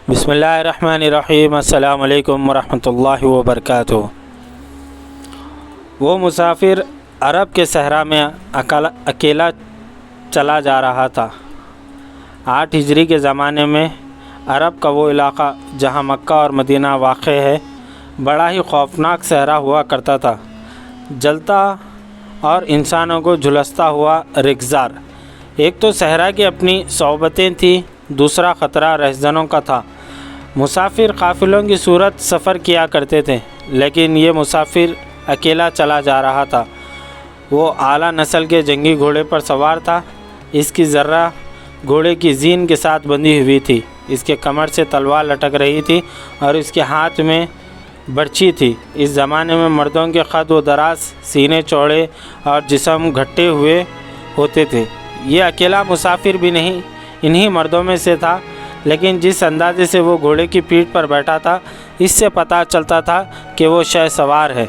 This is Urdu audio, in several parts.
بسم اللہ الرحمن الرحیم۔ السلام علیکم ورحمۃ اللہ وبرکاتہ۔ وہ مسافر عرب کے صحرا میں اکیلا چلا جا رہا تھا۔ 8 ہجری کے زمانے میں عرب کا وہ علاقہ جہاں مکہ اور مدینہ واقع ہے بڑا ہی خوفناک صحرا ہوا کرتا تھا، جلتا اور انسانوں کو جھلستا ہوا ریگزار۔ ایک تو صحرا کی اپنی صعوبتیں تھیں، دوسرا خطرہ رہزنوں کا تھا۔ مسافر قافلوں کی صورت سفر کیا کرتے تھے، لیکن یہ مسافر اکیلا چلا جا رہا تھا۔ وہ اعلیٰ نسل کے جنگی گھوڑے پر سوار تھا۔ اس کی ذرہ گھوڑے کی زین کے ساتھ بندھی ہوئی تھی، اس کے کمر سے تلوار لٹک رہی تھی اور اس کے ہاتھ میں برچھی تھی۔ اس زمانے میں مردوں کے قد و دراز، سینے چوڑے اور جسم گھٹے ہوئے ہوتے تھے۔ یہ اکیلا مسافر بھی نہیں انہی مردوں میں سے تھا، لیکن جس اندازے سے وہ گھوڑے کی پیٹھ پر بیٹھا تھا اس سے پتہ چلتا تھا کہ وہ شہ سوار ہے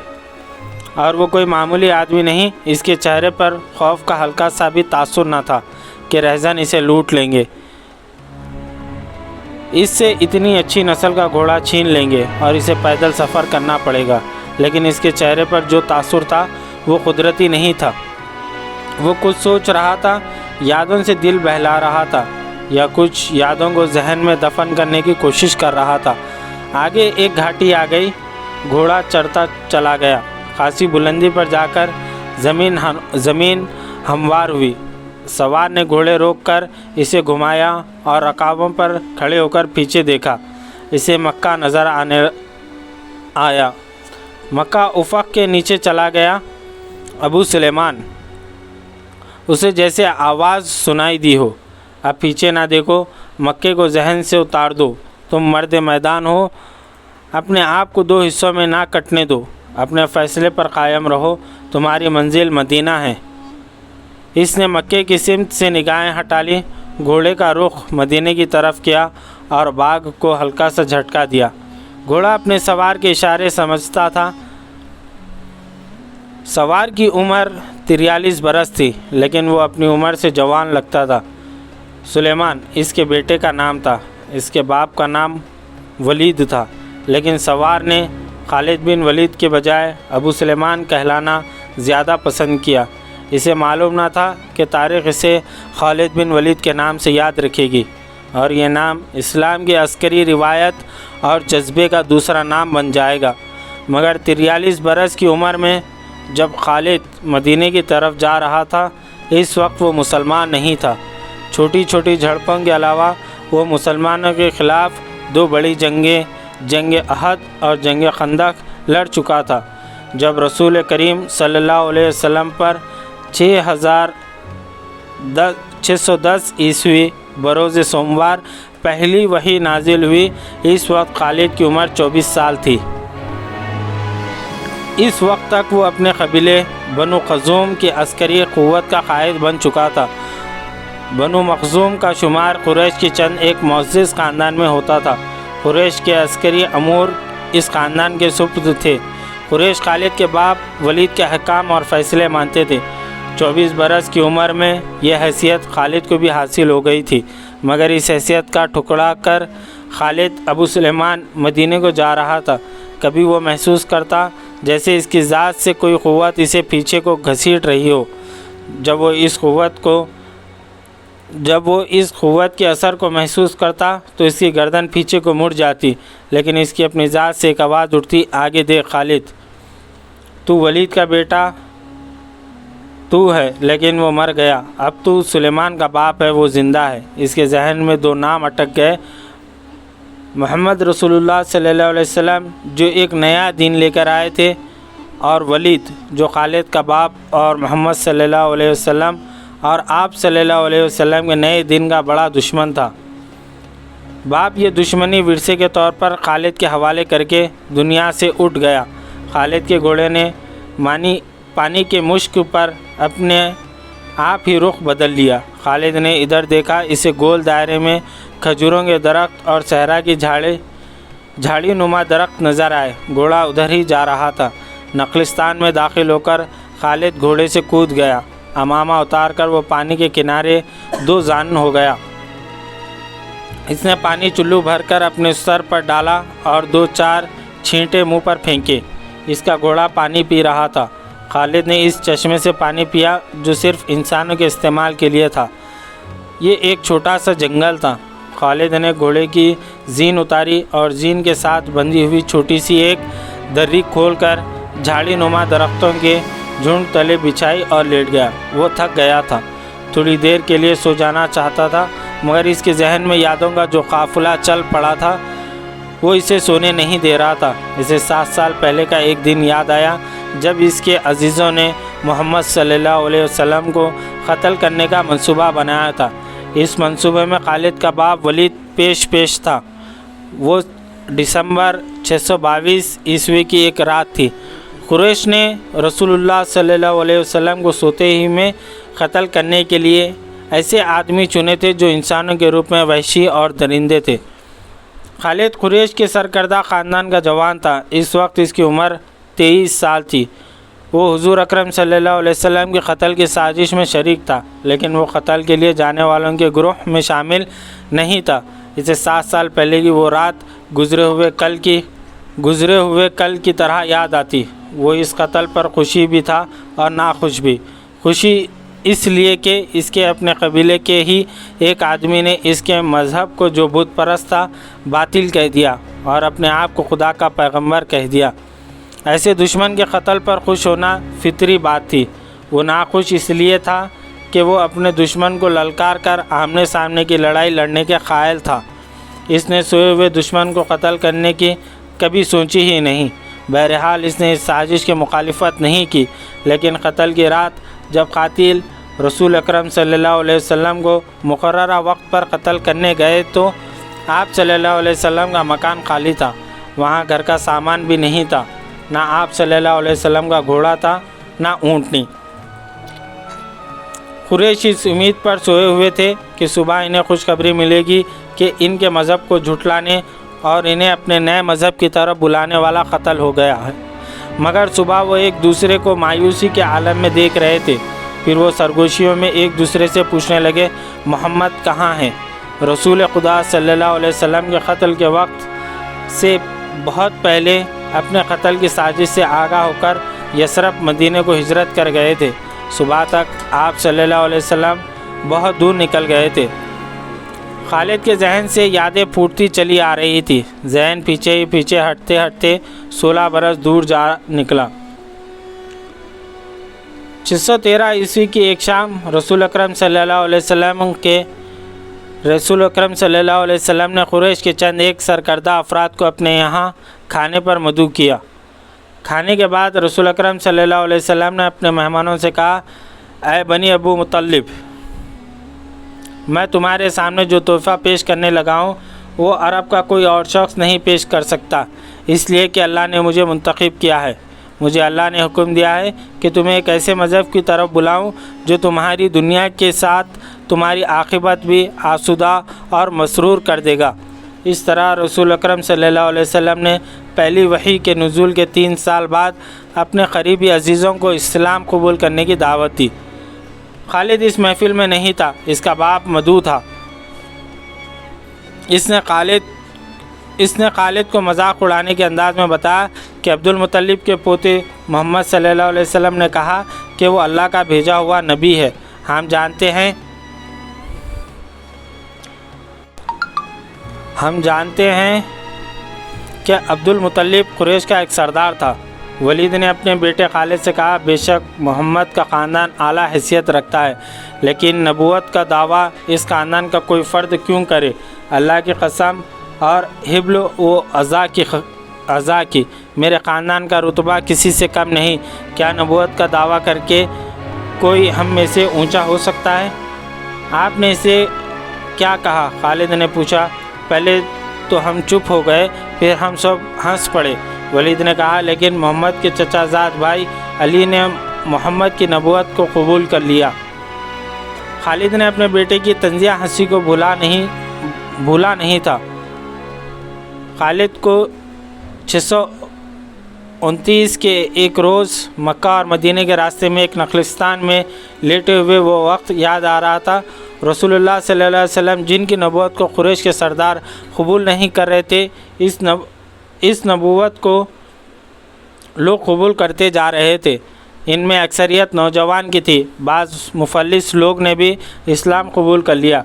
اور وہ کوئی معمولی آدمی نہیں۔ اس کے چہرے پر خوف کا ہلکا سا بھی تاثر نہ تھا کہ رہزن اسے لوٹ لیں گے، اس سے اتنی اچھی نسل کا گھوڑا چھین لیں گے اور اسے پیدل سفر کرنا پڑے گا۔ لیکن اس کے چہرے پر جو تاثر تھا وہ قدرتی نہیں تھا۔ وہ کچھ سوچ رہا تھا، یادوں سے دل بہلا رہا تھا یا کچھ یادوں کو ذہن میں دفن کرنے کی کوشش کر رہا تھا۔ آگے ایک گھاٹی آ گئی، گھوڑا چڑھتا چلا گیا۔ خاصی بلندی پر جا کر زمین ہموار ہوئی۔ سوار نے گھوڑے روک کر اسے گھمایا اور رکابوں پر کھڑے ہو کر پیچھے دیکھا۔ اسے مکہ نظر آیا۔ مکہ افق کے نیچے چلا گیا۔ ابو سلیمان، اسے جیسے آواز سنائی دی ہو، اب پیچھے نہ دیکھو، مکے کو ذہن سے اتار دو، تم مرد میدان ہو، اپنے آپ کو 2 حصوں میں نہ کٹنے دو، اپنے فیصلے پر قائم رہو، تمہاری منزل مدینہ ہے۔ اس نے مکے کی سمت سے نگاہیں ہٹا لی، گھوڑے کا رخ مدینے کی طرف کیا اور باغ کو ہلکا سا جھٹکا دیا۔ گھوڑا اپنے سوار کے اشارے سمجھتا تھا۔ سوار کی عمر 43 برس تھی، لیکن وہ اپنی عمر سے جوان لگتا تھا۔ سلیمان اس کے بیٹے کا نام تھا۔ اس کے باپ کا نام ولید تھا، لیکن سوار نے خالد بن ولید کے بجائے ابو سلیمان کہلانا زیادہ پسند کیا۔ اسے معلوم نہ تھا کہ تاریخ اسے خالد بن ولید کے نام سے یاد رکھے گی اور یہ نام اسلام کی عسکری روایت اور جذبے کا دوسرا نام بن جائے گا۔ مگر 43 برس کی عمر میں جب خالد مدینے کی طرف جا رہا تھا، اس وقت وہ مسلمان نہیں تھا۔ چھوٹی چھوٹی جھڑپوں کے علاوہ وہ مسلمانوں کے خلاف 2 بڑی جنگیں، جنگ احد اور جنگ خندق لڑ چکا تھا۔ جب رسول کریم صلی اللہ علیہ وسلم پر 610 عیسوی بروز سوموار پہلی وحی نازل ہوئی، اس وقت خالد کی عمر 24 سال تھی۔ اس وقت تک وہ اپنے قبیلے بنو مخزوم کی عسکری قوت کا قائد بن چکا تھا۔ بنو مخزوم کا شمار قریش کی چند ایک معزز خاندان میں ہوتا تھا۔ قریش کے عسکری امور اس خاندان کے سپرد تھے۔ قریش خالد کے باپ ولید کے حکام اور فیصلے مانتے تھے۔ 24 برس کی عمر میں یہ حیثیت خالد کو بھی حاصل ہو گئی تھی، مگر اس حیثیت کا ٹکڑا کر خالد ابو سلیمان مدینے کو جا رہا تھا۔ کبھی وہ محسوس کرتا جیسے اس کی ذات سے کوئی قوت اسے پیچھے کو گھسیٹ رہی ہو۔ جب وہ اس قوت کے اثر کو محسوس کرتا تو اس کی گردن پیچھے کو مڑ جاتی، لیکن اس کی اپنی ذات سے ایک آواز اٹھتی، آگے دیکھ خالد، تو ولید کا بیٹا تو ہے، لیکن وہ مر گیا، اب تو سلیمان کا باپ ہے، وہ زندہ ہے۔ اس کے ذہن میں 2 نام اٹک گئے، محمد رسول اللہ صلی اللہ علیہ وسلم جو ایک نیا دین لے کر آئے تھے، اور ولید جو خالد کا باپ اور محمد صلی اللہ علیہ وسلم اور آپ صلی اللہ علیہ وسلم کے نئے دین کا بڑا دشمن تھا۔ باپ یہ دشمنی ورثے کے طور پر خالد کے حوالے کر کے دنیا سے اٹھ گیا۔ خالد کے گھوڑے نے پانی کے مشک پر اپنے آپ ہی رخ بدل لیا۔ خالد نے ادھر دیکھا، اسے گول دائرے میں کھجوروں کے درخت اور صحرا کی جھاڑی نما درخت نظر آئے۔ گھوڑا ادھر ہی جا رہا تھا۔ نخلستان میں داخل ہو کر خالد گھوڑے سے کود گیا۔ امامہ اتار کر وہ پانی کے کنارے 2 زانن ہو گیا۔ اس نے پانی چلو بھر کر اپنے سر پر ڈالا اور 2-4 چھینٹے منہ پر پھینکے۔ اس کا گھوڑا پانی پی رہا تھا۔ خالد نے اس چشمے سے پانی پیا جو صرف انسانوں کے استعمال کے لیے تھا۔ یہ ایک چھوٹا سا جنگل تھا۔ خالد نے گھوڑے کی زین اتاری اور زین کے ساتھ بندھی ہوئی چھوٹی سی ایک دری کھول کر جھاڑی نما درختوں کے جھنڈ تلے بچھائی اور لیٹ گیا۔ وہ تھک گیا تھا، تھوڑی دیر کے لیے سو جانا چاہتا تھا، مگر اس کے ذہن میں یادوں کا جو قافلہ چل پڑا تھا وہ اسے سونے نہیں دے رہا تھا۔ اسے 7 سال پہلے کا ایک دن یاد آیا جب اس کے عزیزوں نے محمد صلی اللہ علیہ وسلم کو قتل کرنے کا منصوبہ بنایا تھا۔ اس منصوبے میں خالد کا باپ ولید پیش تھا۔ وہ دسمبر 622 عیسوی کی ایک رات تھی۔ قریش نے رسول اللہ صلی اللہ علیہ وسلم کو سوتے ہی میں قتل کرنے کے لیے ایسے آدمی چنے تھے جو انسانوں کے روپ میں وحشی اور درندے تھے۔ خالد قریش کے سرکردہ خاندان کا جوان تھا۔ اس وقت اس کی عمر 23 سال تھی۔ وہ حضور اکرم صلی اللہ علیہ وسلم کے قتل کی سازش میں شریک تھا، لیکن وہ قتل کے لیے جانے والوں کے گروہ میں شامل نہیں تھا۔ اسے 7 سال پہلے کی وہ رات گزرے ہوئے کل کی طرح یاد آتی۔ وہ اس قتل پر خوشی بھی تھا اور ناخوش بھی۔ خوشی اس لیے کہ اس کے اپنے قبیلے کے ہی ایک آدمی نے اس کے مذہب کو جو بت پرست تھا باطل کہہ دیا اور اپنے آپ کو خدا کا پیغمبر کہہ دیا۔ ایسے دشمن کے قتل پر خوش ہونا فطری بات تھی۔ وہ ناخوش اس لیے تھا کہ وہ اپنے دشمن کو للکار کر آمنے سامنے کی لڑائی لڑنے کے قائل تھا۔ اس نے سوئے ہوئے دشمن کو قتل کرنے کی کبھی سوچی ہی نہیں۔ بہرحال اس نے اس سازش کی مخالفت نہیں کی، لیکن قتل کی رات جب قاتل رسول اکرم صلی اللہ علیہ وسلم کو مقررہ وقت پر قتل کرنے گئے تو آپ صلی اللہ علیہ وسلم کا مکان خالی تھا۔ وہاں گھر کا سامان بھی نہیں تھا، نہ آپ صلی اللہ علیہ وسلم کا گھوڑا تھا، نہ اونٹنی۔ قریش اس امید پر سوئے ہوئے تھے کہ صبح انہیں خوشخبری ملے گی کہ ان کے مذہب کو جھٹلانے اور انہیں اپنے نئے مذہب کی طرف بلانے والا قتل ہو گیا ہے، مگر صبح وہ ایک دوسرے کو مایوسی کے عالم میں دیکھ رہے تھے۔ پھر وہ سرگوشیوں میں ایک دوسرے سے پوچھنے لگے، محمد کہاں ہیں؟ رسول خدا صلی اللہ علیہ وسلم کے قتل کے وقت سے بہت پہلے اپنے قتل کی سازش سے آگاہ ہو کر یثرب مدینے کو ہجرت کر گئے تھے۔ صبح تک آپ صلی اللہ علیہ وسلم بہت دور نکل گئے تھے۔ خالد کے ذہن سے یادیں پھوٹتی چلی آ رہی تھی۔ ذہن پیچھے ہٹتے 16 برس دور جا نکلا۔ 613 عیسوی کی ایک شام رسول اکرم صلی اللہ علیہ وسلم نے قریش کے چند ایک سرکردہ افراد کو اپنے یہاں کھانے پر مدعو کیا۔ کھانے کے بعد رسول اکرم صلی اللہ علیہ وسلم نے اپنے مہمانوں سے کہا، اے بنی ابو مطلب، میں تمہارے سامنے جو تحفہ پیش کرنے لگا ہوں وہ عرب کا کوئی اور شخص نہیں پیش کر سکتا، اس لیے کہ اللہ نے مجھے منتخب کیا ہے۔ مجھے اللہ نے حکم دیا ہے کہ تمہیں ایک ایسے مذہب کی طرف بلاؤں جو تمہاری دنیا کے ساتھ تمہاری عاقبت بھی آسودہ اور مسرور کر دے گا۔ اس طرح رسول اکرم صلی اللہ علیہ وسلم نے پہلی وحی کے نزول کے 3 سال بعد اپنے قریبی عزیزوں کو اسلام قبول کرنے کی دعوت دی۔ خالد اس محفل میں نہیں تھا، اس کا باپ مدعو تھا۔ اس نے خالد کو مذاق اڑانے کے انداز میں بتایا کہ عبد المطلب کے پوتے محمد صلی اللہ علیہ وسلم نے کہا کہ وہ اللہ کا بھیجا ہوا نبی ہے۔ ہم جانتے ہیں کہ عبد المطلب قریش کا ایک سردار تھا۔ ولید نے اپنے بیٹے خالد سے کہا، بے شک محمد کا خاندان اعلیٰ حیثیت رکھتا ہے، لیکن نبوت کا دعویٰ اس خاندان کا کوئی فرد کیوں کرے؟ اللہ کی قسم اور حبل و عزا کی میرے خاندان کا رتبہ کسی سے کم نہیں۔ کیا نبوت کا دعویٰ کر کے کوئی ہم میں سے اونچا ہو سکتا ہے؟ آپ نے اسے کیا کہا؟ خالد نے پوچھا۔ پہلے تو ہم چپ ہو گئے، پھر ہم سب ہنس پڑے۔ ولید نے کہا، لیکن محمد کے چچا زاد بھائی علی نے محمد کی نبوت کو قبول کر لیا۔ خالد نے اپنے بیٹے کی طنزیہ ہنسی کو بھولا نہیں تھا۔ خالد کو 629 کے ایک روز مکہ اور مدینہ کے راستے میں ایک نخلستان میں لیٹے ہوئے وہ وقت یاد آ رہا تھا۔ رسول اللہ صلی اللہ علیہ وسلم جن کی نبوت کو قریش کے سردار قبول نہیں کر رہے تھے، اس نبوت کو لوگ قبول کرتے جا رہے تھے۔ ان میں اکثریت نوجوان کی تھی، بعض مفلس لوگ نے بھی اسلام قبول کر لیا۔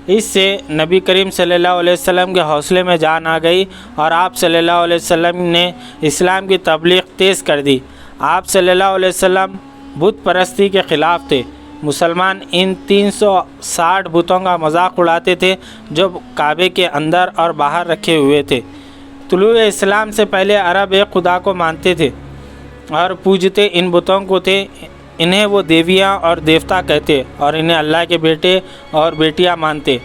اس سے نبی کریم صلی اللہ علیہ وسلم کے حوصلے میں جان آ گئی اور آپ صلی اللہ علیہ وسلم نے اسلام کی تبلیغ تیز کر دی۔ آپ صلی اللہ علیہ وسلم بت پرستی کے خلاف تھے۔ مسلمان ان 360 بتوں کا مذاق اڑاتے تھے جو کعبے کے اندر اور باہر رکھے ہوئے تھے۔ طلوع اسلام سے پہلے عرب ایک خدا کو مانتے تھے اور پوجتے ان بتوں کو تھے۔ انہیں وہ دیویاں اور دیوتا کہتے اور انہیں اللہ کے بیٹے اور بیٹیاں مانتے۔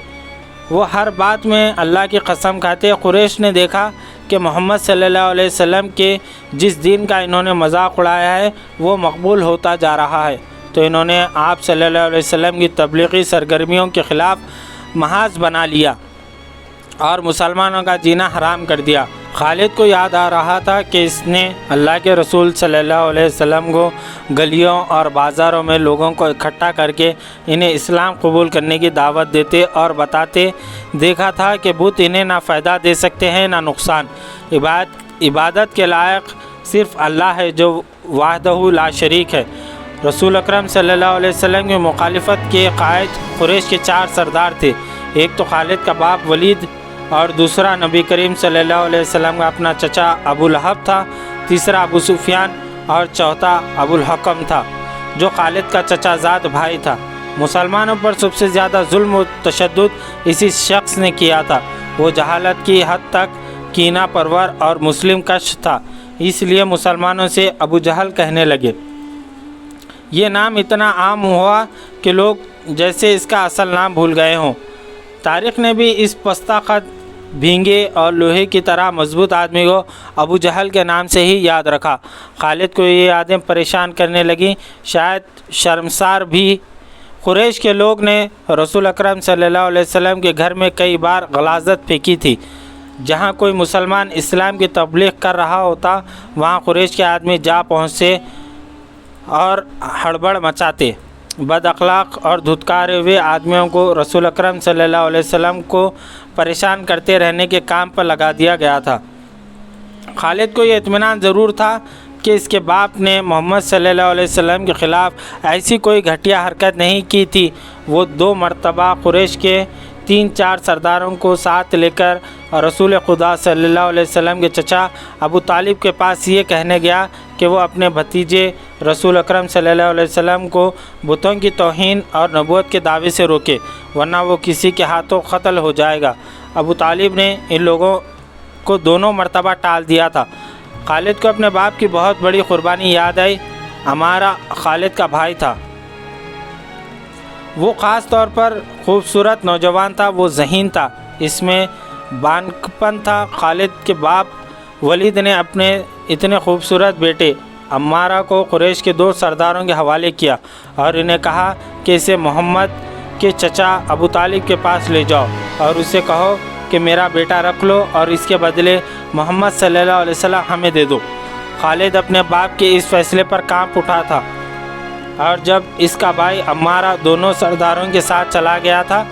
وہ ہر بات میں اللہ کی قسم کھاتے۔ قریش نے دیکھا کہ محمد صلی اللہ علیہ وسلم کے جس دین کا انہوں نے مذاق اڑایا ہے وہ مقبول ہوتا جا رہا ہے، تو انہوں نے آپ صلی اللہ علیہ وسلم کی تبلیغی سرگرمیوں کے خلاف محاذ بنا لیا اور مسلمانوں کا جینا حرام کر دیا۔ خالد کو یاد آ رہا تھا کہ اس نے اللہ کے رسول صلی اللہ علیہ وسلم کو گلیوں اور بازاروں میں لوگوں کو اکٹھا کر کے انہیں اسلام قبول کرنے کی دعوت دیتے اور بتاتے دیکھا تھا کہ بت انہیں نہ فائدہ دے سکتے ہیں نہ نقصان۔ عبادت کے لائق صرف اللہ ہے جو وحدہ لا شریک ہے۔ رسول اکرم صلی اللہ علیہ وسلم کی مخالفت کے قائد قریش کے 4 سردار تھے۔ ایک تو خالد کا باپ ولید اور دوسرا نبی کریم صلی اللہ علیہ وسلم کا اپنا چچا ابو لہب تھا، تیسرا ابو سفیان اور چوتھا ابو الحکم تھا جو خالد کا چچا زاد بھائی تھا۔ مسلمانوں پر سب سے زیادہ ظلم و تشدد اسی شخص نے کیا تھا۔ وہ جہالت کی حد تک کینہ پرور اور مسلم کش تھا، اس لیے مسلمانوں سے ابو جہل کہنے لگے۔ یہ نام اتنا عام ہوا کہ لوگ جیسے اس کا اصل نام بھول گئے ہوں۔ تاریخ نے بھی اس پستہ قد بھینگے اور لوہے کی طرح مضبوط آدمی کو ابو جہل کے نام سے ہی یاد رکھا۔ خالد کو یہ یادیں پریشان کرنے لگیں، شاید شرمسار بھی۔ قریش کے لوگ نے رسول اکرم صلی اللہ علیہ وسلم کے گھر میں کئی بار غلاظت پھینکی تھی۔ جہاں کوئی مسلمان اسلام کی تبلیغ کر رہا ہوتا وہاں قریش کے آدمی جا پہنچتے اور ہڑبڑ مچاتے۔ بد اخلاق اور دھتکارے ہوئے آدمیوں کو رسول اکرم صلی اللہ علیہ وسلم کو پریشان کرتے رہنے کے کام پر لگا دیا گیا تھا۔ خالد کو یہ اطمینان ضرور تھا کہ اس کے باپ نے محمد صلی اللہ علیہ وسلم کے خلاف ایسی کوئی گھٹیا حرکت نہیں کی تھی۔ وہ 2 مرتبہ قریش کے 3-4 سرداروں کو ساتھ لے کر رسول خدا صلی اللہ علیہ وسلم کے چچا ابو طالب کے پاس یہ کہنے گیا کہ وہ اپنے بھتیجے رسول اکرم صلی اللہ علیہ وسلم کو بتوں کی توہین اور نبوت کے دعوے سے روکے، ورنہ وہ کسی کے ہاتھوں قتل ہو جائے گا۔ ابو طالب نے ان لوگوں کو 2 مرتبہ ٹال دیا تھا۔ خالد کو اپنے باپ کی بہت بڑی قربانی یاد آئی۔ ہمارا خالد کا بھائی تھا، وہ خاص طور پر خوبصورت نوجوان تھا، وہ ذہین تھا، اس میں بانکپن تھا۔ خالد کے باپ ولید نے اپنے اتنے خوبصورت بیٹے عمارہ کو قریش کے 2 سرداروں کے حوالے کیا اور انہیں کہا کہ اسے محمد کے چچا ابو طالب کے پاس لے جاؤ اور اسے کہو کہ میرا بیٹا رکھ لو اور اس کے بدلے محمد صلی اللہ علیہ وسلم ہمیں دے دو۔ خالد اپنے باپ کے اس فیصلے پر کانپ اٹھا تھا اور جب اس کا بھائی عمارہ دونوں سرداروں کے ساتھ چلا گیا تھا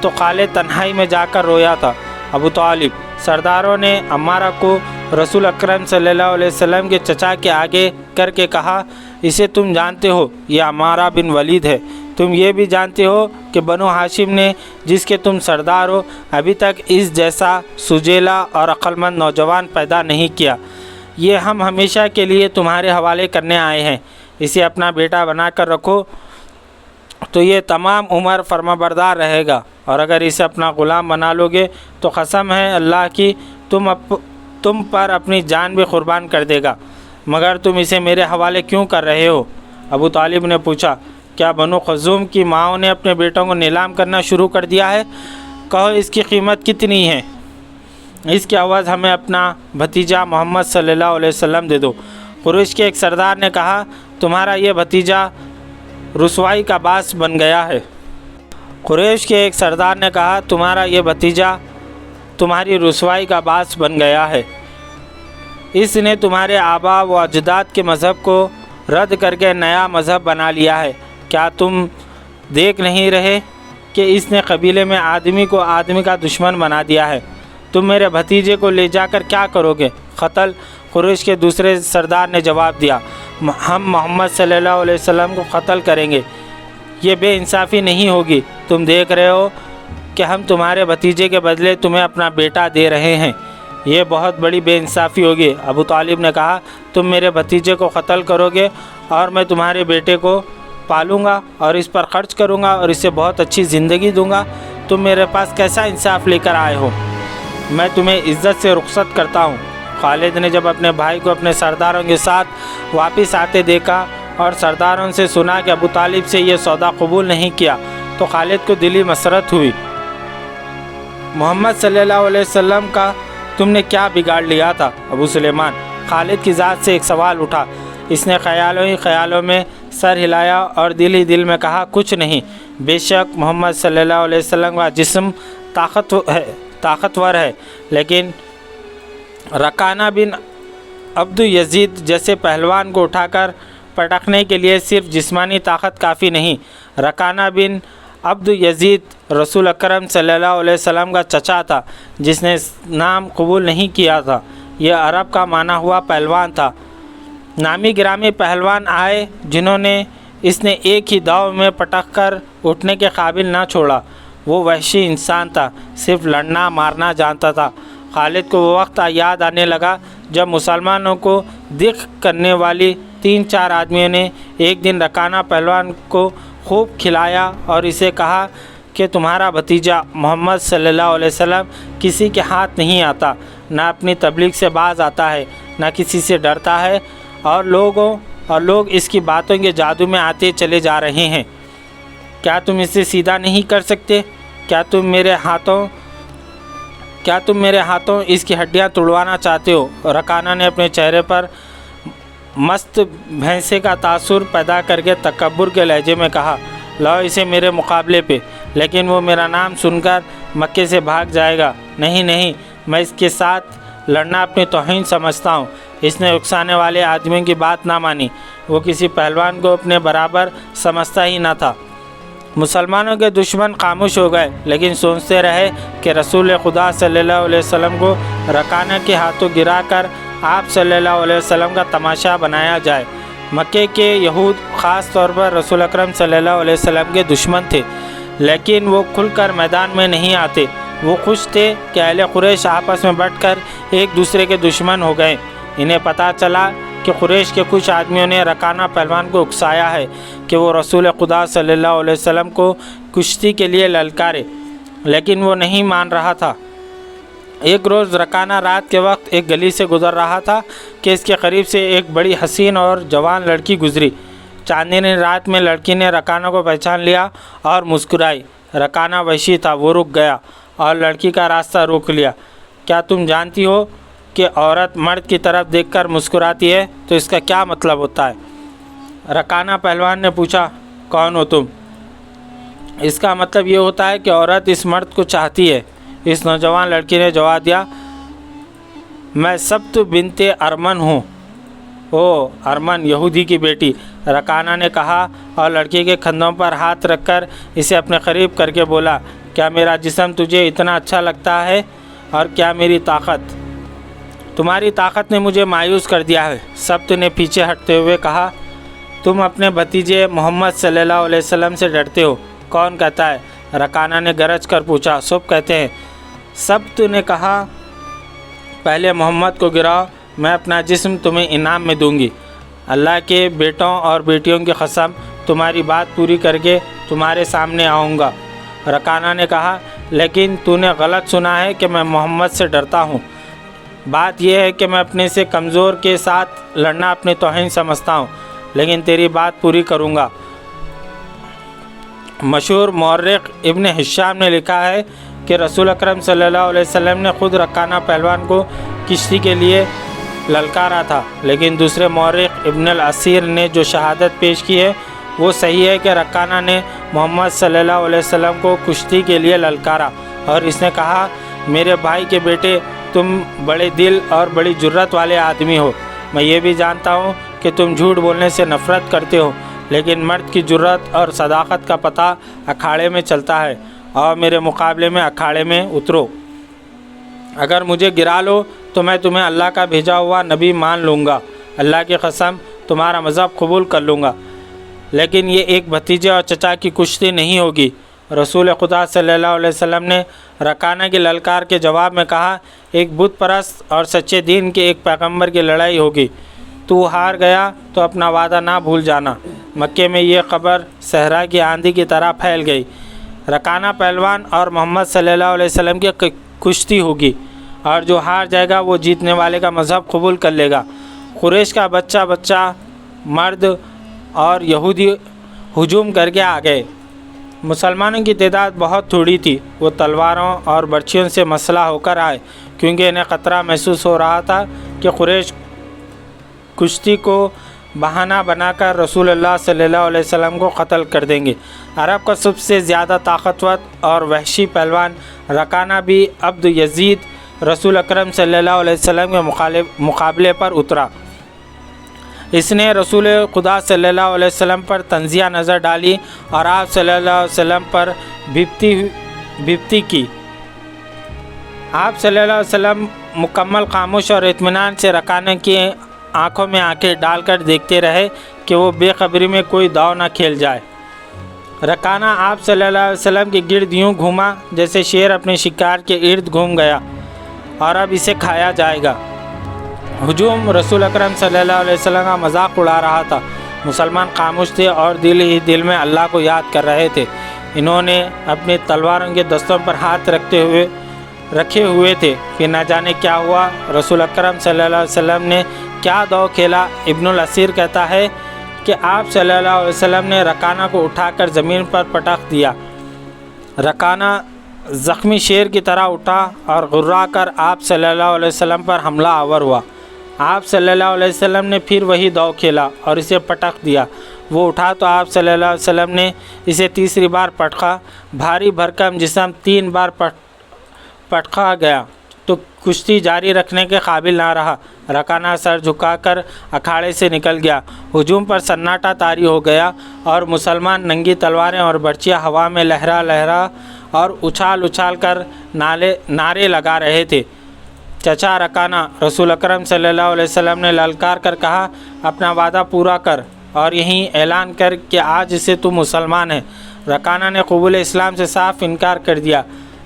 تو خالد تنہائی میں جا کر رویا تھا۔ ابو طالب سرداروں نے عمارہ کو رسول اکرم صلی اللہ علیہ وسلم کے چچا کے آگے کر کے کہا، اسے تم جانتے ہو، یہ عمارہ بن ولید ہے۔ تم یہ بھی جانتے ہو کہ بنو ہاشم نے جس کے تم سردار ہو ابھی تک اس جیسا سجیلا اور عقلمند نوجوان پیدا نہیں کیا۔ یہ ہم ہمیشہ کے لیے تمہارے حوالے کرنے آئے ہیں، اسے اپنا بیٹا بنا کر رکھو تو یہ تمام عمر فرمانبردار رہے گا، اور اگر اسے اپنا غلام بنا لو گے تو قسم ہے اللہ کی تم پر اپنی جان بھی قربان کر دے گا، مگر تم اسے میرے حوالے کیوں کر رہے ہو؟ ابو طالب نے پوچھا، کیا بنو خزوم کی ماؤں نے اپنے بیٹوں کو نیلام کرنا شروع کر دیا ہے؟ کہو اس کی قیمت کتنی ہے؟ اس کے عوض ہمیں اپنا بھتیجا محمد صلی اللہ علیہ وسلم دے دو۔ قریش کے ایک سردار نے کہا، تمہارا یہ بھتیجا رسوائی کا باعث بن گیا ہے۔ قریش کے ایک سردار نے کہا، تمہارا یہ بھتیجا تمہاری رسوائی کا باعث بن گیا ہے۔ اس نے تمہارے آبا و اجداد کے مذہب کو رد کر کے نیا مذہب بنا لیا ہے۔ کیا تم دیکھ نہیں رہے کہ اس نے قبیلے میں آدمی کو آدمی کا دشمن بنا دیا ہے۔ تم میرے بھتیجے کو لے جا کر کیا کرو گے؟ قتل۔ قریش کے دوسرے سردار نے جواب دیا، ہم محمد صلی اللہ علیہ وسلم کو قتل کریں گے، یہ بے انصافی نہیں ہوگی۔ تم دیکھ رہے ہو کہ ہم تمہارے بھتیجے کے بدلے تمہیں اپنا بیٹا دے رہے ہیں، یہ بہت بڑی بے انصافی ہوگی۔ ابو طالب نے کہا، تم میرے بھتیجے کو قتل کرو گے اور میں تمہارے بیٹے کو پالوں گا اور اس پر خرچ کروں گا اور اسے بہت اچھی زندگی دوں گا۔ تم میرے پاس کیسا انصاف لے کر آئے ہو؟ میں تمہیں عزت سے رخصت کرتا ہوں۔ خالد نے جب اپنے بھائی کو اپنے سرداروں کے ساتھ واپس آتے دیکھا اور سرداروں سے سنا کہ ابو طالب سے یہ سودا قبول نہیں کیا تو خالد کو دلی مسرت ہوئی۔ محمد صلی اللہ علیہ وسلم کا تم نے کیا بگاڑ لیا تھا ابو سلیمان؟ خالد کی ذات سے ایک سوال اٹھا۔ اس نے خیالوں ہی خیالوں میں سر ہلایا اور دل ہی دل میں کہا، کچھ نہیں، بے شک محمد صلی اللہ علیہ وسلم کا جسم طاقتور ہے، لیکن رکانہ بن عبد یزید جیسے پہلوان کو اٹھا کر پٹکنے کے لیے صرف جسمانی طاقت کافی نہیں۔ رکانہ بن عبد یزید رسول اکرم صلی اللہ علیہ وسلم کا چچا تھا جس نے نام قبول نہیں کیا تھا۔ یہ عرب کا مانا ہوا پہلوان تھا۔ نامی گرامی پہلوان آئے جنہوں نے اس نے ایک ہی داؤ میں پٹک کر اٹھنے کے قابل نہ چھوڑا۔ وہ وحشی انسان تھا، صرف لڑنا مارنا جانتا تھا۔ خالد کو وہ وقت یاد آنے لگا جب مسلمانوں کو دکھ کرنے والی 3-4 آدمیوں نے ایک دن رکانہ پہلوان کو خوب کھلایا اور اسے کہا کہ تمہارا بھتیجا محمد صلی اللہ علیہ وسلم کسی کے ہاتھ نہیں آتا، نہ اپنی تبلیغ سے باز آتا ہے، نہ کسی سے ڈرتا ہے، اور لوگ اس کی باتوں کے جادو میں آتے چلے جا رہے ہیں۔ کیا تم اسے سیدھا نہیں کر سکتے؟ کیا تم میرے ہاتھوں اس کی ہڈیاں توڑوانا چاہتے ہو؟ رکانہ نے اپنے چہرے پر مست بھینسے کا تاثر پیدا کر کے تکبر کے لہجے میں کہا، لاؤ اسے میرے مقابلے پہ، لیکن وہ میرا نام سن کر مکے سے بھاگ جائے گا۔ نہیں، میں اس کے ساتھ لڑنا اپنی توہین سمجھتا ہوں۔ اس نے اکسانے والے آدمیوں کی بات نہ مانی۔ وہ کسی پہلوان کو اپنے برابر سمجھتا ہی نہ تھا۔ مسلمانوں کے دشمن خاموش ہو گئے، لیکن سوچتے رہے کہ رسول خدا صلی اللہ علیہ وسلم کو رکانہ کے ہاتھوں گرا کر آپ صلی اللہ علیہ وسلم کا تماشا بنایا جائے۔ مکے کے یہود خاص طور پر رسول اکرم صلی اللہ علیہ وسلم کے دشمن تھے، لیکن وہ کھل کر میدان میں نہیں آتے۔ وہ خوش تھے کہ اہل قریش آپس میں بٹ کر ایک دوسرے کے دشمن ہو گئے۔ انہیں پتہ چلا کہ قریش کے کچھ آدمیوں نے رکانہ پہلوان کو اکسایا ہے کہ وہ رسول خدا صلی اللہ علیہ وسلم کو کشتی کے لیے للکارے، لیکن وہ نہیں مان رہا تھا۔ ایک روز رکانہ رات کے وقت ایک گلی سے گزر رہا تھا کہ اس کے قریب سے ایک بڑی حسین اور جوان لڑکی گزری۔ چاندنی رات میں لڑکی نے رکانہ کو پہچان لیا اور مسکرائی۔ رکانہ وحشی تھا، وہ رک گیا اور لڑکی کا راستہ روک لیا۔ کیا تم جانتی ہو کہ عورت مرد کی طرف دیکھ کر مسکراتی ہے تو اس کا کیا مطلب ہوتا ہے؟ رکانہ پہلوان نے پوچھا، کون ہو تم؟ اس کا مطلب یہ ہوتا ہے کہ عورت اس مرد کو چاہتی ہے۔ اس نوجوان لڑکی نے جواب دیا، میں سبت بنت ارمن ہوں۔ او ارمن، یہودی کی بیٹی، رکانہ نے کہا اور لڑکی کے کندھوں پر ہاتھ رکھ کر اسے اپنے قریب کر کے بولا، کیا میرا جسم تجھے اتنا اچھا لگتا ہے؟ اور کیا میری طاقت؟ تمہاری طاقت نے مجھے مایوس کر دیا ہے۔ سبت نے پیچھے ہٹتے ہوئے کہا، تم اپنے بھتیجے محمد صلی اللہ علیہ وسلم سے ڈرتے ہو؟ کون کہتا ہے؟ رکانہ نے گرج کر پوچھا۔ سب کہتے ہیں۔ سبت نے کہا، پہلے محمد کو گراؤ، میں اپنا جسم تمہیں انعام میں دوں گی۔ اللہ کے بیٹوں اور بیٹیوں کی قسم، تمہاری بات پوری کر کے تمہارے سامنے آؤں گا۔ رکانہ نے کہا، لیکن تو نے غلط سنا ہے کہ میں محمد سے ڈرتا ہوں۔ بات یہ ہے کہ میں اپنے سے کمزور کے ساتھ لڑنا اپنی توہین سمجھتا ہوں، لیکن تیری بات پوری کروں گا۔ مشہور مورخ ابن ہشام نے لکھا ہے کہ رسول اکرم صلی اللہ علیہ وسلم نے خود رکانہ پہلوان کو کشتی کے لیے للکارا تھا، لیکن دوسرے مورخ ابن الاسیر نے جو شہادت پیش کی ہے وہ صحیح ہے کہ رکانہ نے محمد صلی اللہ علیہ وسلم کو کشتی کے لیے للکارا اور اس نے کہا، میرے بھائی کے بیٹے، تم بڑے دل اور بڑی جرت والے آدمی ہو۔ میں یہ بھی جانتا ہوں کہ تم جھوٹ بولنے سے نفرت کرتے ہو، لیکن مرد کی جرأت اور صداقت کا پتہ اکھاڑے میں چلتا ہے، اور میرے مقابلے میں اکھاڑے میں اترو۔ اگر مجھے گرا لو تو میں تمہیں اللہ کا بھیجا ہوا نبی مان لوں گا، اللہ کی قسم تمہارا مذہب قبول کر لوں گا، لیکن یہ ایک بھتیجے اور چچا کی کشتی نہیں ہوگی۔ رسول خدا صلی اللہ علیہ وسلم نے رکانہ کی للکار کے جواب میں کہا، ایک بت پرست اور سچے دین کے ایک پیغمبر کی لڑائی ہوگی، تو ہار گیا تو اپنا وعدہ نہ بھول جانا۔ مکے میں یہ خبر صحرا کی آندھی کی طرح پھیل گئی، رکانہ پہلوان اور محمد صلی اللہ علیہ وسلم کی کشتی ہوگی، اور جو ہار جائے گا وہ جیتنے والے کا مذہب قبول کر لے گا۔ قریش کا بچہ مرد اور یہودی ہجوم کر کے آ گئے۔ مسلمانوں کی تعداد بہت تھوڑی تھی، وہ تلواروں اور برچھیوں سے مسلح ہو کر آئے، کیونکہ انہیں خطرہ محسوس ہو رہا تھا کہ قریش کشتی کو بہانہ بنا کر رسول اللہ صلی اللہ علیہ وسلم کو قتل کر دیں گے۔ عرب کا سب سے زیادہ طاقتور اور وحشی پہلوان رکانہ بھی عبد یزید رسول اکرم صلی اللہ علیہ وسلم کے مقابلے پر اترا۔ اس نے رسول خدا صلی اللہ علیہ وسلم پر طنزیہ نظر ڈالی اور آپ صلی اللہ علیہ وسلم پر بھپتی کی۔ آپ صلی اللہ علیہ وسلم مکمل خاموش اور اطمینان سے رکانہ کی آنکھوں میں آنکھیں ڈال کر دیکھتے رہے کہ وہ بے خبری میں کوئی داؤ نہ کھیل جائے۔ رکانہ آپ صلی اللہ علیہ وسلم کے گرد یوں گھوما جیسے شیر اپنے شکار کے ارد گھوم گیا اور اب اسے کھایا جائے گا۔ ہجوم رسول اکرم صلی اللہ علیہ وسلم کا مذاق اڑا رہا تھا۔ مسلمان خاموش تھے اور دل ہی دل میں اللہ کو یاد کر رہے تھے۔ انہوں نے اپنی تلواروں کے دستوں پر ہاتھ رکھے ہوئے تھے کہ نہ جانے کیا ہوا۔ رسول اکرم صلی اللہ علیہ وسلم نے کیا داؤ کھیلا۔ ابن الاسیر کہتا ہے کہ آپ صلی اللہ علیہ وسلم نے رکانہ کو اٹھا کر زمین پر پٹخ دیا۔ رکانہ زخمی شیر کی طرح اٹھا اور غرا کر آپ صلی اللہ علیہ وسلم پر حملہ آور ہوا۔ آپ صلی اللہ علیہ وسلم نے پھر وہی داؤ کھیلا اور اسے پٹخ دیا۔ وہ اٹھا تو آپ صلی اللہ علیہ وسلم نے اسے تیسری بار پٹخا۔ بھاری بھرکم جسم 3 بار پٹخا گیا تو کشتی جاری رکھنے کے قابل نہ رہا۔ رکانہ سر جھکا کر اکھاڑے سے نکل گیا۔ ہجوم پر سناٹا طاری ہو گیا اور مسلمان ننگی تلواریں اور برچیاں ہوا میں لہرا اور اچھال کر نعرے لگا رہے تھے۔ چچا رکانہ، رسول اکرم صلی اللہ علیہ وسلم نے للکار کر کہا، اپنا وعدہ پورا کر اور یہیں اعلان کر کہ آج سے تو مسلمان ہے۔ رکانہ نے قبول اسلام سے صاف انکار کر دیا۔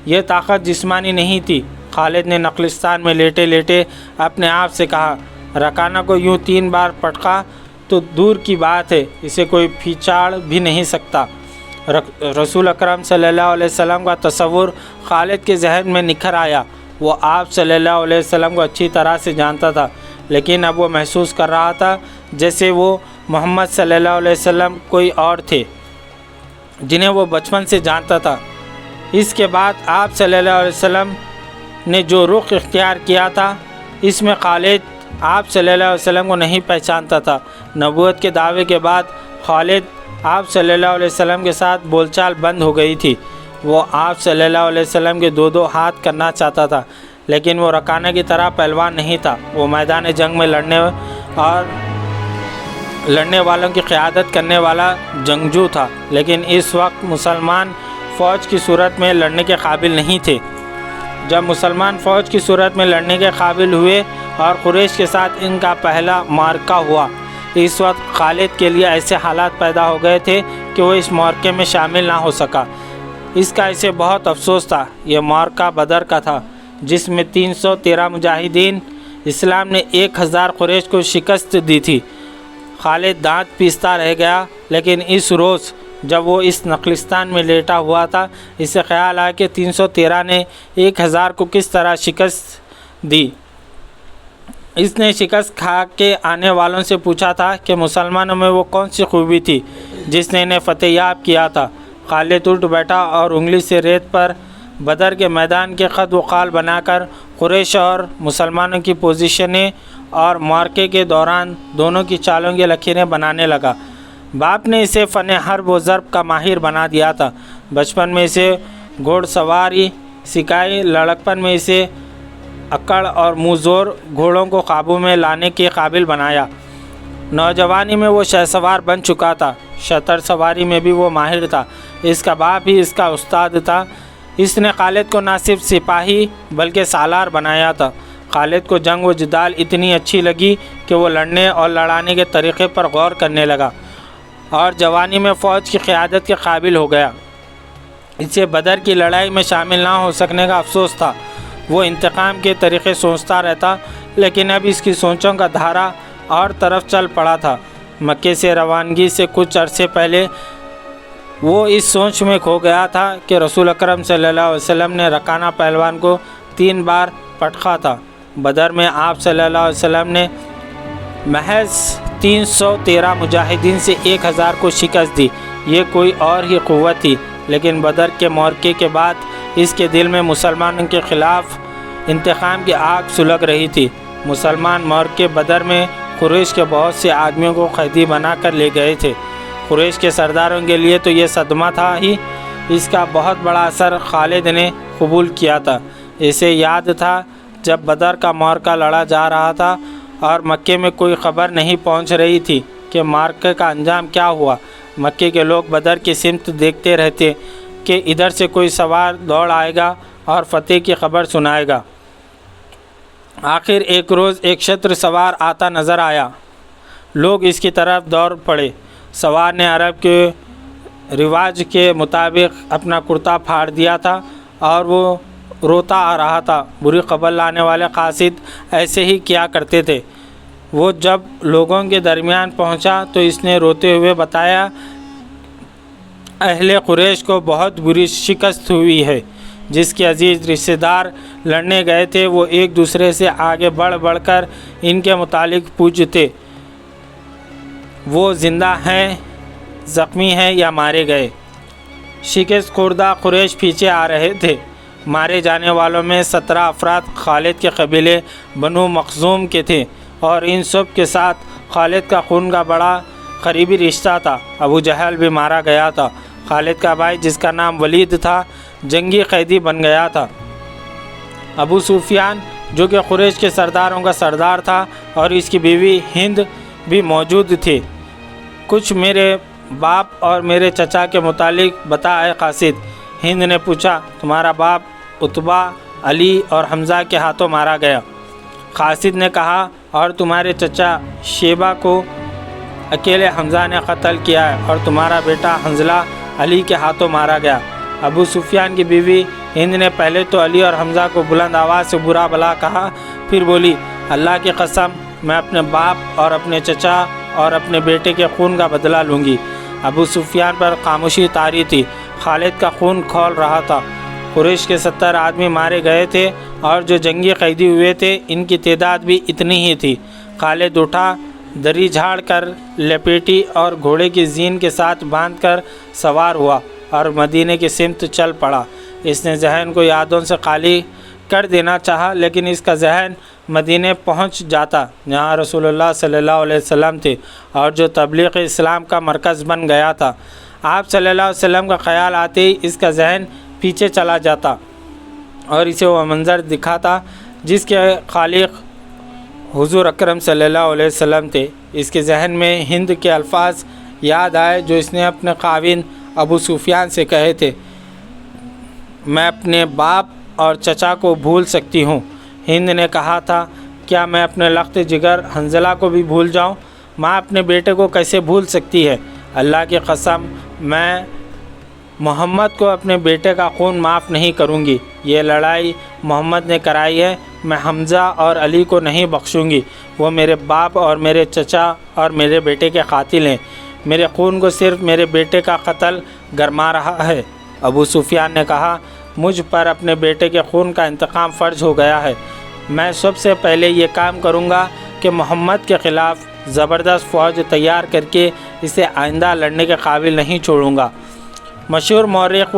یہ طاقت جسمانی نہیں تھی۔ خالد نے نخلستان میں لیٹے لیٹے اپنے آپ سے کہا، رکانہ کو یوں 3 بار پٹخا تو دور کی بات ہے، اسے کوئی پھیچاڑ بھی نہیں سکتا۔ رسول اکرم صلی اللہ علیہ وسلم کا تصور خالد کے ذہن میں نکھر آیا۔ وہ آپ صلی اللہ علیہ وسلم کو اچھی طرح سے جانتا تھا، لیکن اب وہ محسوس کر رہا تھا جیسے وہ محمد صلی اللہ علیہ وسلم کوئی اور تھے جنہیں وہ بچپن سے جانتا تھا۔ اس کے بعد آپ صلی اللہ علیہ وسلم نے جو رخ اختیار کیا تھا، اس میں خالد آپ صلی اللہ علیہ وسلم کو نہیں پہچانتا تھا۔ نبوت کے دعوے کے بعد خالد آپ صلی اللہ علیہ وسلم کے ساتھ بول چال بند ہو گئی تھی۔ وہ آپ صلی اللہ علیہ وسلم کے 2 ہاتھ کرنا چاہتا تھا، لیکن وہ رکانہ کی طرح پہلوان نہیں تھا۔ وہ میدان جنگ میں لڑنے والوں کی قیادت کرنے والا جنگجو تھا، لیکن اس وقت مسلمان فوج کی صورت میں لڑنے کے قابل نہیں تھے۔ جب مسلمان فوج کی صورت میں لڑنے کے قابل ہوئے اور قریش کے ساتھ ان کا پہلا معرکہ ہوا، اس وقت خالد کے لیے ایسے حالات پیدا ہو گئے تھے کہ وہ اس معرکے میں شامل نہ ہو سکا۔ اس کا اسے بہت افسوس تھا۔ یہ معرکہ بدر کا تھا، جس میں 313 مجاہدین اسلام نے 1000 قریش کو شکست دی تھی۔ خالد دانت پیستا رہ گیا، لیکن اس روز جب وہ اس نخلستان میں لیٹا ہوا تھا، اسے خیال آیا کہ 313 نے 1000 کو کس طرح شکست دی۔ اس نے شکست کھا کے آنے والوں سے پوچھا تھا کہ مسلمانوں میں وہ کون سی خوبی تھی جس نے انہیں فتح یاب کیا تھا۔ خالد اٹھ بیٹھا اور انگلی سے ریت پر بدر کے میدان کے خط و خال بنا کر قریش اور مسلمانوں کی پوزیشنیں اور معرکے کے دوران دونوں کی چالوں کی لکیریں بنانے لگا۔ باپ نے اسے فن حرب و ضرب کا ماہر بنا دیا تھا۔ بچپن میں اسے گھوڑ سواری سکھائی، لڑکپن میں اسے اکڑ اور منہ زور گھوڑوں کو قابو میں لانے کے قابل بنایا۔ نوجوانی میں وہ شہسوار بن چکا تھا، شتر سواری میں بھی وہ ماہر تھا، اس کا باپ ہی اس کا استاد تھا۔ اس نے خالد کو نہ صرف سپاہی بلکہ سالار بنایا تھا۔ خالد کو جنگ و جدال اتنی اچھی لگی کہ وہ لڑنے اور لڑانے کے طریقے پر غور کرنے لگا اور جوانی میں فوج کی قیادت کے قابل ہو گیا۔ اسے بدر کی لڑائی میں شامل نہ ہو سکنے کا افسوس تھا۔ وہ انتقام کے طریقے سوچتا رہتا، لیکن اب اس کی سوچوں کا دھارا اور طرف چل پڑا تھا۔ مکے سے روانگی سے کچھ عرصے پہلے وہ اس سوچ میں کھو گیا تھا کہ رسول اکرم صلی اللہ علیہ وسلم نے رکانہ پہلوان کو 3 بار پٹخا تھا۔ بدر میں آپ صلی اللہ علیہ وسلم نے محض 313 مجاہدین سے 1000 کو شکست دی۔ یہ کوئی اور ہی قوت تھی، لیکن بدر کے معرکے کے بعد اس کے دل میں مسلمانوں کے خلاف انتقام کی آگ سلگ رہی تھی۔ مسلمان معرکے بدر میں قریش کے بہت سے آدمیوں کو قیدی بنا کر لے گئے تھے۔ قریش کے سرداروں کے لیے تو یہ صدمہ تھا ہی، اس کا بہت بڑا اثر خالد نے قبول کیا تھا۔ اسے یاد تھا جب بدر کا معرکہ لڑا جا رہا تھا اور مکے میں کوئی خبر نہیں پہنچ رہی تھی کہ معرکے کا انجام کیا ہوا۔ مکے کے لوگ بدر کی سمت دیکھتے رہتے کہ ادھر سے کوئی سوار دوڑ آئے گا اور فتح کی خبر سنائے گا۔ آخر ایک روز ایک شتر سوار آتا نظر آیا۔ لوگ اس کی طرف دوڑ پڑے۔ سوار نے عرب کے رواج کے مطابق اپنا کرتا پھاڑ دیا تھا اور وہ روتا آ رہا تھا۔ بری خبر لانے والے قاصد ایسے ہی کیا کرتے تھے۔ وہ جب لوگوں کے درمیان پہنچا تو اس نے روتے ہوئے بتایا، اہل قریش کو بہت بری شکست ہوئی ہے۔ جس کے عزیز رشتہ دار لڑنے گئے تھے وہ ایک دوسرے سے آگے بڑھ بڑھ کر ان کے متعلق پوچھتے، وہ زندہ ہیں، زخمی ہیں یا مارے گئے۔ شکست خوردہ قریش پیچھے آ رہے تھے۔ مارے جانے والوں میں 17 افراد خالد کے قبیلے بنو مخزوم کے تھے اور ان سب کے ساتھ خالد کا خون کا بڑا قریبی رشتہ تھا۔ ابو جہل بھی مارا گیا تھا۔ خالد کا بھائی جس کا نام ولید تھا جنگی قیدی بن گیا تھا۔ ابو سفیان جو کہ قریش کے سرداروں کا سردار تھا اور اس کی بیوی ہند بھی موجود تھی۔ کچھ میرے باپ اور میرے چچا کے متعلق بتا اے قاصد۔ ہند نے پوچھا، تمہارا باپ عتبہ، علی اور حمزہ کے ہاتھوں مارا گیا۔ قاصد نے کہا، اور تمہارے چچا شیبہ کو اکیلے حمزہ نے قتل کیا ہے اور تمہارا بیٹا حنظلہ علی کے ہاتھوں مارا گیا۔ ابو سفیان کی بیوی ہند نے پہلے تو علی اور حمزہ کو بلند آواز سے برا بھلا کہا، پھر بولی، اللہ کی قسم میں اپنے باپ اور اپنے چچا اور اپنے بیٹے کے خون کا بدلہ لوں گی۔ ابو سفیان پر خاموشی طاری تھی۔ خالد کا خون کھول رہا تھا۔ قریش کے 70 آدمی مارے گئے تھے اور جو جنگی قیدی ہوئے تھے ان کی تعداد بھی اتنی ہی تھی۔ خالد اٹھا، دری جھاڑ کر لپیٹی اور گھوڑے کی زین کے ساتھ باندھ کر سوار ہوا اور مدینے کی سمت چل پڑا۔ اس نے ذہن کو یادوں سے خالی کر دینا چاہا، لیکن اس کا ذہن مدینے پہنچ جاتا جہاں رسول اللہ صلی اللہ علیہ وسلم تھے اور جو تبلیغ اسلام کا مرکز بن گیا تھا۔ آپ صلی اللہ علیہ وسلم کا خیال آتے ہی اس کا ذہن پیچھے چلا جاتا اور اسے وہ منظر دکھاتا جس کے خالق حضور اکرم صلی اللہ علیہ وسلم تھے۔ اس کے ذہن میں ہند کے الفاظ یاد آئے جو اس نے اپنے خاوند ابو سفیان سے کہے تھے، میں اپنے باپ اور چچا کو بھول سکتی ہوں۔ ہند نے کہا تھا، کیا میں اپنے لخت جگر حنظلہ کو بھی بھول جاؤں؟ ماں اپنے بیٹے کو کیسے بھول سکتی ہے؟ اللہ کی قسم میں محمد کو اپنے بیٹے کا خون معاف نہیں کروں گی۔ یہ لڑائی محمد نے کرائی ہے، میں حمزہ اور علی کو نہیں بخشوں گی۔ وہ میرے باپ اور میرے چچا اور میرے بیٹے کے قاتل ہیں۔ میرے خون کو صرف میرے بیٹے کا قتل گرما رہا ہے۔ ابو سفیان نے کہا، مجھ پر اپنے بیٹے کے خون کا انتقام فرض ہو گیا ہے۔ میں سب سے پہلے یہ کام کروں گا کہ محمد کے خلاف زبردست فوج تیار کر کے اسے آئندہ لڑنے کے قابل نہیں چھوڑوں گا۔ مشہور مورخ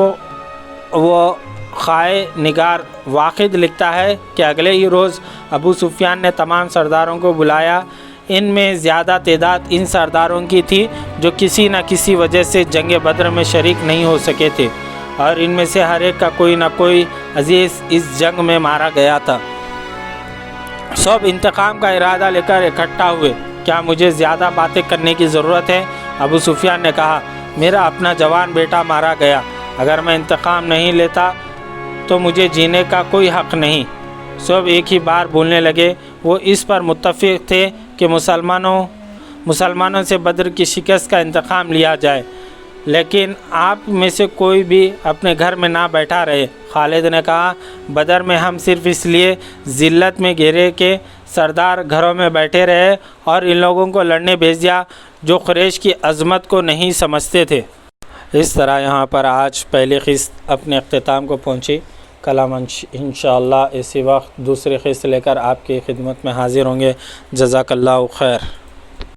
و خائے نگار واقد لکھتا ہے کہ اگلے ہی روز ابو سفیان نے تمام سرداروں کو بلایا۔ ان میں زیادہ تعداد ان سرداروں کی تھی جو کسی نہ کسی وجہ سے جنگ بدر میں شریک نہیں ہو سکے تھے، اور ان میں سے ہر ایک کا کوئی نہ کوئی عزیز اس جنگ میں مارا گیا تھا۔ سب انتقام کا ارادہ لے کر اکٹھا ہوئے۔ کیا مجھے زیادہ باتیں کرنے کی ضرورت ہے؟ ابو سفیان نے کہا میرا اپنا جوان بیٹا مارا گیا، اگر میں انتقام نہیں لیتا تو مجھے جینے کا کوئی حق نہیں۔ سب ایک ہی بار بولنے لگے۔ وہ اس پر متفق تھے کہ مسلمانوں سے بدر کی شکست کا انتقام لیا جائے، لیکن آپ میں سے کوئی بھی اپنے گھر میں نہ بیٹھا رہے۔ خالد نے کہا بدر میں ہم صرف اس لیے ذلت میں گرے کہ سردار گھروں میں بیٹھے رہے اور ان لوگوں کو لڑنے بھیج دیا جو قریش کی عظمت کو نہیں سمجھتے تھے۔ اس طرح یہاں پر آج پہلی قسط اپنے اختتام کو پہنچی۔ کل ہم انشاءاللہ اسی وقت دوسری قسط لے کر آپ کی خدمت میں حاضر ہوں گے۔ جزاک اللہ خیر۔